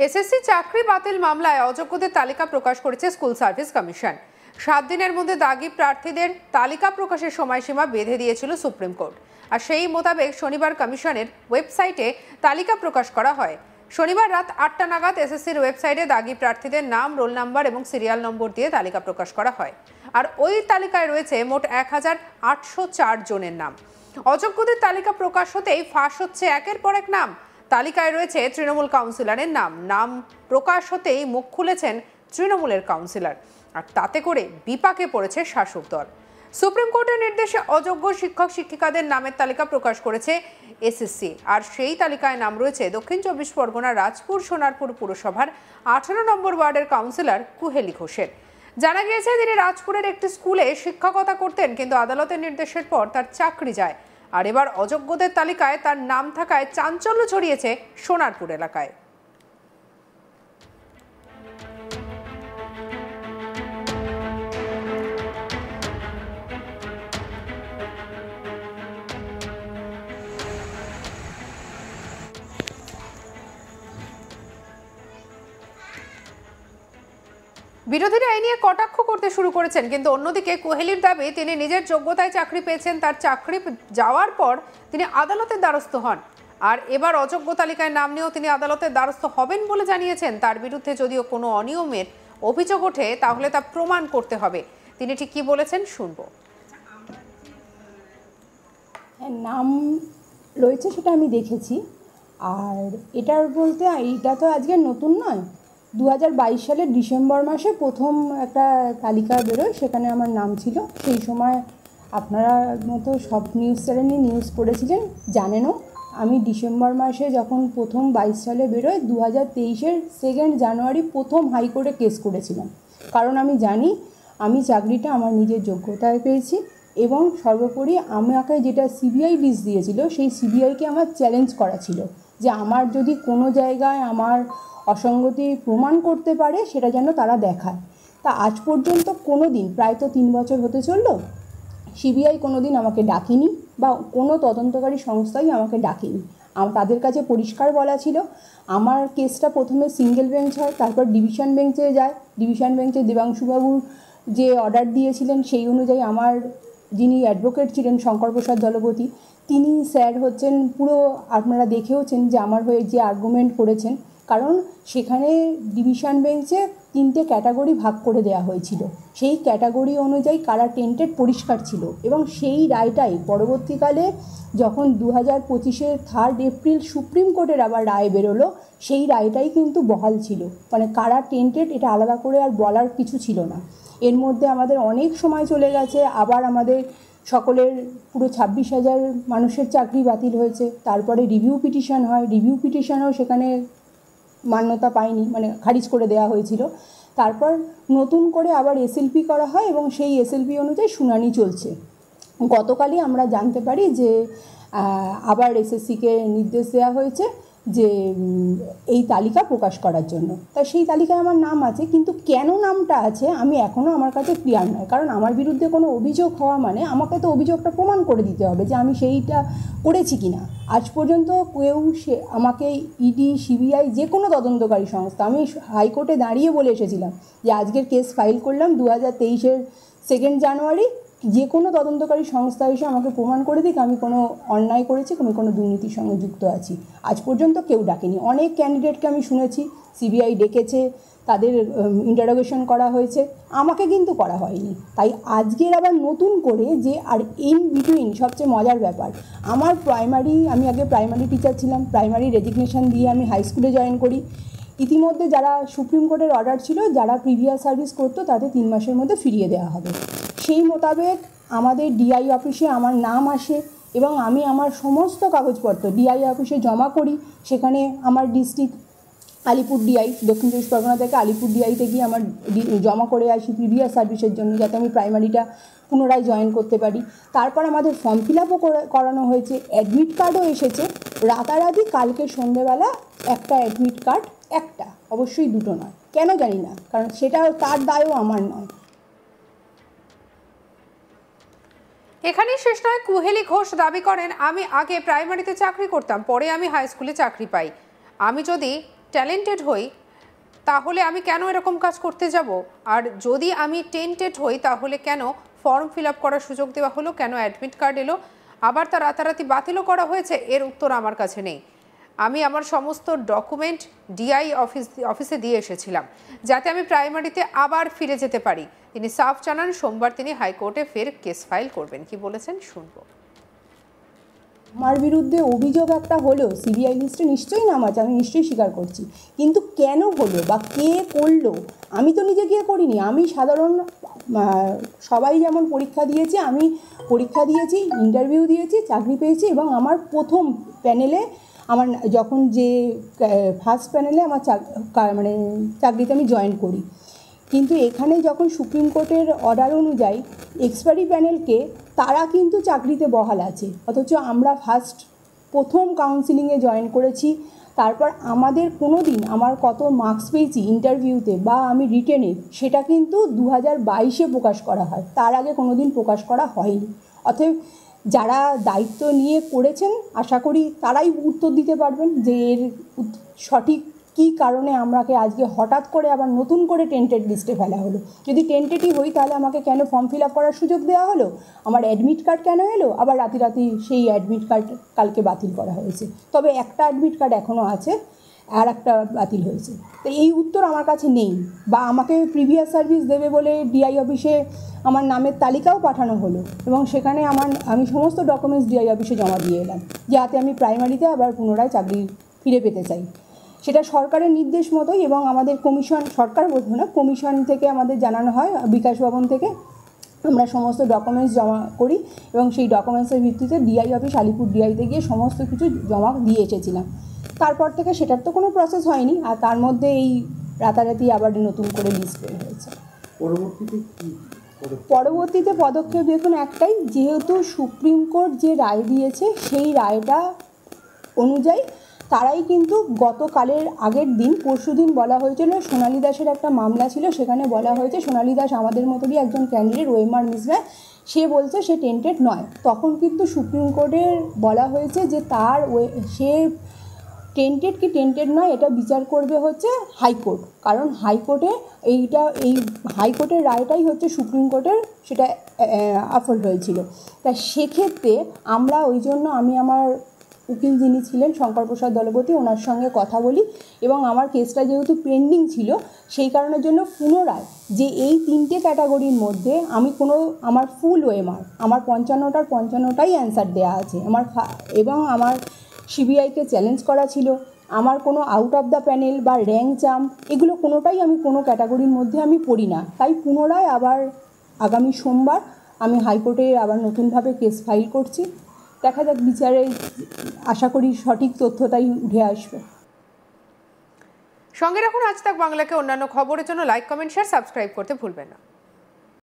SSC চাকরি বাতিল মামলায় অযোগ্যদের তালিকা প্রকাশ করেছে স্কুল সার্ভিস কমিশন। 7 দিনের মধ্যে দাগি প্রার্থীদের তালিকা প্রকাশের সময়সীমা বেঁধে দিয়েছিল সুপ্রিম কোর্ট। আর সেই মোতাবেক শনিবার কমিশনের ওয়েবসাইটে তালিকা প্রকাশ করা হয়। শনিবার রাত 8টা নাগাদ এসএসসির ওয়েবসাইটে দাগি প্রার্থীদের নাম, রোল নাম্বার এবং সিরিয়াল নম্বর দিয়ে তালিকা প্রকাশ করা হয়। আর ওই তালিকায় রয়েছে মোট 1804 জনের নাম। অযোগ্যদের তালিকা প্রকাশ হতেই ফাঁস হচ্ছে একের পর এক নাম। তালিকায় রয়েছে তৃণমূল কাউন্সিলরের নাম প্রকাশ হতেই মুখ খুলেছেন তৃণমূলের কাউন্সিলর, আর তাতে করে বিপাকে পড়েছে শাসক দল। সুপ্রিম কোর্টের নির্দেশে অযোগ্য শিক্ষক শিক্ষিকাদের নামের তালিকা প্রকাশ করেছে এসএসসি, আর সেই তালিকায় নাম রয়েছে দক্ষিণ 24 পরগনার রাজপুর সোনারপুর পুরসভার 18 নম্বর ওয়ার্ডের কাউন্সিলর কুহেলি ঘোষের। জানা গিয়েছে তিনি রাজপুরের একটি স্কুলে শিক্ষকতা করতেন, কিন্তু আদালতের নির্দেশের পর তার চাকরি যায়। আর এবার অযোগ্যদের তালিকায় তার নাম থাকায় চাঞ্চল্য ছড়িয়েছে সোনারপুর এলাকায়। বিরোধীরা এই নিয়ে কটাক্ষ করতে শুরু করেছেন, কিন্তু অন্যদিকে কোহেলির দাবি তিনি নিজের যোগ্যতায় চাকরি পেয়েছেন। তার চাকরি যাওয়ার পর তিনি আদালতের দ্বারস্থ হন, আর এবার অযোগ্য তালিকায় নাম নিয়েও তিনি আদালতের দ্বারস্থ হবেন বলে জানিয়েছেন। তার বিরুদ্ধে যদিও কোনো অনিয়মের অভিযোগ ওঠে তাহলে তা প্রমাণ করতে হবে। তিনি ঠিক কি বলেছেন শুনবো। নাম রয়েছে সেটা আমি দেখেছি, আর এটার বলতে এইটা তো আজকে নতুন নয়। 2022 সালের ডিসেম্বর মাসে প্রথম একটা তালিকা বেরোয়, সেখানে আমার নাম ছিল। সেই সময় আপনারা মতো সব নিউজ চ্যানেলই নিউজ করেছিলেন, জানেনও। আমি ডিসেম্বর মাসে যখন প্রথম 22 সালে বেরোয়, 2023-এর 2 জানুয়ারি প্রথম হাইকোর্টে কেস করেছিলাম। কারণ আমি জানি আমি চাকরিটা আমার নিজের যোগ্যতায় পেয়েছি, এবং সর্বোপরি আমাকে যেটা সিবিআই লিস্ট দিয়েছিল, সেই সিবিআইকে আমার চ্যালেঞ্জ করা ছিল যে আমার যদি কোনো জায়গায় আমার অসঙ্গতি প্রমাণ করতে পারে সেটা যেন তারা দেখায়। তা আজ পর্যন্ত কোনো দিন, প্রায় তো 3 বছর হতে চললো, সিবিআই কোনো দিন আমাকে ডাকেনি বা কোনো তদন্তকারী সংস্থাই আমাকে ডাকেনি। তাদের কাছে পরিষ্কার বলা ছিল আমার কেসটা প্রথমে সিঙ্গেল বেঞ্চ হয়, তারপর ডিভিশন বেঞ্চে যায়। ডিভিশন বেঞ্চে দেবাংশুবাবু যে অর্ডার দিয়েছিলেন সেই অনুযায়ী আমার যিনি অ্যাডভোকেট ছিলেন শঙ্কর প্রসাদ দলপতি, তিনি স্যার হচ্ছেন পুরো, আপনারা দেখেওছেন যে আমার হয়ে যে আর্গুমেন্ট করেছেন। কারণ সেখানে ডিভিশন বেঞ্চে 3টে ক্যাটাগরি ভাগ করে দেওয়া হয়েছিল, সেই ক্যাটাগরি অনুযায়ী কারা টেন্টেড পরিষ্কার ছিল। এবং সেই রায়টাই পরবর্তীকালে যখন 2025-এর 3 এপ্রিল সুপ্রিম কোর্টের আবার রায় বেরোলো, সেই রায়টাই কিন্তু বহাল ছিল। মানে কারা টেন্টেড এটা আলাদা করে আর বলার কিছু ছিল না। এর মধ্যে আমাদের অনেক সময় চলে গেছে, আবার আমাদের সকলের পুরো 26,000 মানুষের চাকরি বাতিল হয়েছে। তারপরে রিভিউ পিটিশন হয়, রিভিউ পিটিশনও সেখানে মান্যতা পায়নি, মানে খারিজ করে দেওয়া হয়েছিল। তারপর নতুন করে আবার এসএলপি করা হয়, এবং সেই এসএলপি অনুযায়ী শুনানি চলছে। গতকালই আমরা জানতে পারি যে আবার এসএসসিকে নির্দেশ দেওয়া হয়েছে যে এই তালিকা প্রকাশ করার জন্য। তাই সেই তালিকায় আমার নাম আছে, কিন্তু কেন নামটা আছে আমি এখনও আমার কাছে ক্লিয়ার নয়। কারণ আমার বিরুদ্ধে কোনো অভিযোগ হওয়া মানে আমাকে তো অভিযোগটা প্রমাণ করে দিতে হবে যে আমি সেইটা করেছি কি না। আজ পর্যন্ত কেউ আমাকে ইডি, সিবিআই, যে কোনো তদন্তকারী সংস্থা, আমি হাইকোর্টে দাঁড়িয়ে বলে এসেছিলাম যে আজকের কেস ফাইল করলাম 2023-এর 2 জানুয়ারি, যে কোনো তদন্তকারী সংস্থা এসে আমাকে প্রমাণ করে দিক আমি কোনো অন্যায় করেছি, আমি কোনো দুর্নীতির সঙ্গে যুক্ত আছি। আজ পর্যন্ত কেউ ডাকেনি। অনেক ক্যান্ডিডেটকে আমি শুনেছি সিবিআই ডেকেছে, তাদের ইন্টারোগেশন করা হয়েছে, আমাকে কিন্তু করা হয়নি। তাই আজকের আবার নতুন করে যে, আর ইন বিটুইন সবচেয়ে মজার ব্যাপার, আমার আমি আগে প্রাইমারি টিচার ছিলাম, প্রাইমারি রেজিগনেশন দিয়ে আমি হাই স্কুলে জয়েন করি। ইতিমধ্যে যারা সুপ্রিম কোর্টের অর্ডার ছিল, যারা প্রিভিয়াস সার্ভিস করতো তাদের 3 মাসের মধ্যে ফিরিয়ে দেওয়া হবে। সেই মোতাবেক আমাদের ডিআই অফিসে আমার নাম আসে, এবং আমি আমার সমস্ত কাগজপত্র ডিআই অফিসে জমা করি। সেখানে আমার ডিস্ট্রিক্ট আলিপুর ডিআই, দক্ষিণ 24 পরগনা থেকে আলিপুর ডিআইতে গিয়ে আমার জমা করে আসি প্রিভিয়াস সার্ভিসের জন্য, যাতে আমি প্রাইমারিটা পুনরায় জয়েন করতে পারি। তারপর আমাদের ফর্ম ফিল আপও করানো হয়েছে, অ্যাডমিট কার্ডও এসেছে। রাতারাতি কালকে সন্ধ্যেবেলা একটা অ্যাডমিট কার্ড, একটা, অবশ্যই 2টো নয়, কেন জানি না, কারণ সেটা তার দায়ও আমার নয়। এখানেই শেষ নয়। কুহেলি ঘোষ দাবি করেন, আমি আগে প্রাইমারিতে চাকরি করতাম, পরে আমি হাই স্কুলে চাকরি পাই। আমি যদি ট্যালেন্টেড হই তাহলে আমি কেন এরকম কাজ করতে যাব? আর যদি আমি টেন্টেড হই তাহলে কেন ফর্ম ফিল আপ করার সুযোগ দেওয়া হলো, কেন অ্যাডমিট কার্ড এলো, আবার তা রাতারাতি বাতিলও করা হয়েছে? এর উত্তর আমার কাছে নেই। আমি আমার সমস্ত ডকুমেন্ট ডিআই অফিসে দিয়ে এসেছিলাম যাতে আমি প্রাইমারিতে আবার ফিরে যেতে পারি। তিনি সাফ জানান সোমবার তিনি হাইকোর্টে ফের কেস ফাইল করবেন। কি বলেছেন শুনবো। আমার বিরুদ্ধে অভিযোগ একটা হলো, সিবিআই লিস্টে নিশ্চয়ই নাম আছে, আমি নিশ্চয়ই স্বীকার করছি, কিন্তু কেন হলো বা কে করলো আমি তো নিজে গিয়ে করিনি। আমি সাধারণ সবাই যেমন পরীক্ষা দিয়েছি, আমি পরীক্ষা দিয়েছি, ইন্টারভিউ দিয়েছি, চাকরি পেয়েছি এবং আমার প্রথম প্যানেলে আমার যখন যে ফার্স্ট প্যানেলে আমার মানে চাকরিতে আমি জয়েন করি। কিন্তু এখানে যখন সুপ্রিম কোর্টের অর্ডার অনুযায়ী এক্সপায়ারি প্যানেলকে তারা কিন্তু চাকরিতে বহাল আছে, অথচ আমরা প্রথম কাউন্সিলিংয়ে জয়েন করেছি। তারপর আমাদের কোনো দিন আমার কত মার্কস পেয়েছি ইন্টারভিউতে বা আমি রিটেনে সেটা কিন্তু 2022-এ প্রকাশ করা হয়, তার আগে কোনো দিন প্রকাশ করা হয়নি। অতএব যারা দায়িত্ব নিয়ে করেছেন আশা করি তারাই উত্তর দিতে পারবেন যে এর সঠিক কী কারণে আমাকে আজকে হঠাৎ করে আবার নতুন করে টেন্টেড লিস্টে ফেলা হলো। যদি টেন্টেডই হই তাহলে আমাকে কেন ফর্ম ফিল আপ করার সুযোগ দেওয়া হলো, আমার অ্যাডমিট কার্ড কেন এলো, আবার রাতি সেই অ্যাডমিট কার্ড কালকে বাতিল করা হয়েছে। তবে একটা অ্যাডমিট কার্ড এখনও আছে, আর একটা বাতিল হয়েছে। তো এই উত্তর আমার কাছে নেই, বা আমাকে প্রিভিয়াস সার্ভিস দেবে বলে ডিআই অফিসে আমার নামের তালিকাও পাঠানো হলো এবং সেখানে আমি সমস্ত ডকুমেন্টস ডিআই অফিসে জমা দিয়ে এলাম যাতে আমি প্রাইমারিতে আবার পুনরায় চাকরি ফিরে পেতে চাই। সেটা সরকারের নির্দেশ মতোই এবং আমাদের কমিশন, সরকার বলবো না, কমিশন থেকে আমাদের জানানো হয়, বিকাশ ভবন থেকে আমরা সমস্ত ডকুমেন্টস জমা করি এবং সেই ডকুমেন্টসের ভিত্তিতে ডিআই অফিস আলিপুর ডিআইতে গিয়ে সমস্ত কিছু জমা দিয়ে এসেছিলাম। তারপর থেকে সেটার তো কোনো প্রসেস হয়নি, আর তার মধ্যে এই রাতারাতি আবার নতুন করে লিস্ট বের হয়েছে। পরবর্তীতে পদক্ষেপ দেখুন একটাই, যেহেতু সুপ্রিম কোর্ট যে রায় দিয়েছে সেই রায়টা অনুযায়ী তারাই কিন্তু গতকালের আগের দিন পরশুদিন বলা হয়েছিল সোনালী দাসের একটা মামলা ছিল, সেখানে বলা হয়েছে সোনালী দাস আমাদের মতোই একজন ক্যান্ডিডেট, ওএমআর মিসরায়, সে বলছে সে টেন্টেড নয়। তখন কিন্তু সুপ্রিম কোর্টের বলা হয়েছে যে সে টেন্টেড কি টেন্টেড নয় এটা বিচার করবে হচ্ছে হাইকোর্ট, কারণ হাইকোর্টে এই হাইকোর্টের রায়টাই হচ্ছে সুপ্রিম কোর্টের সেটা আপহোল্ড হয়েছিল। তা সেক্ষেত্রে আমরা ওই জন্য আমি আমার উকিল যিনি ছিলেন শঙ্কর প্রসাদ দলপতি, ওনার সঙ্গে কথা বলি এবং আমার কেসটা যেহেতু পেন্ডিং ছিল সেই কারণের জন্য পুনরায় যে এই 3টে ক্যাটাগরির মধ্যে আমার ফুল ওএমআর, আমার 55টাই অ্যান্সার দেওয়া আছে এবং আমার সিবিআইকে চ্যালেঞ্জ করা ছিল, আমার কোনো আউট অফ দ্য প্যানেল বা র্যাঙ্ক জাম্প এগুলো কোনোটাই আমি কোনো ক্যাটাগরির মধ্যে আমি পড়ি না। তাই পুনরায় আবার আগামী সোমবার আমি হাইকোর্টে আবার নতুনভাবে কেস ফাইল করছি। দেখা যাক বিচারে, আশা করি সঠিক তথ্যটাই উঠে আসবে। সঙ্গে রাখুন আজ তাক বাংলাকে অন্যান্য খবরের জন্য লাইক, কমেন্ট, শেয়ার, সাবস্ক্রাইব করতে ভুলবেন না।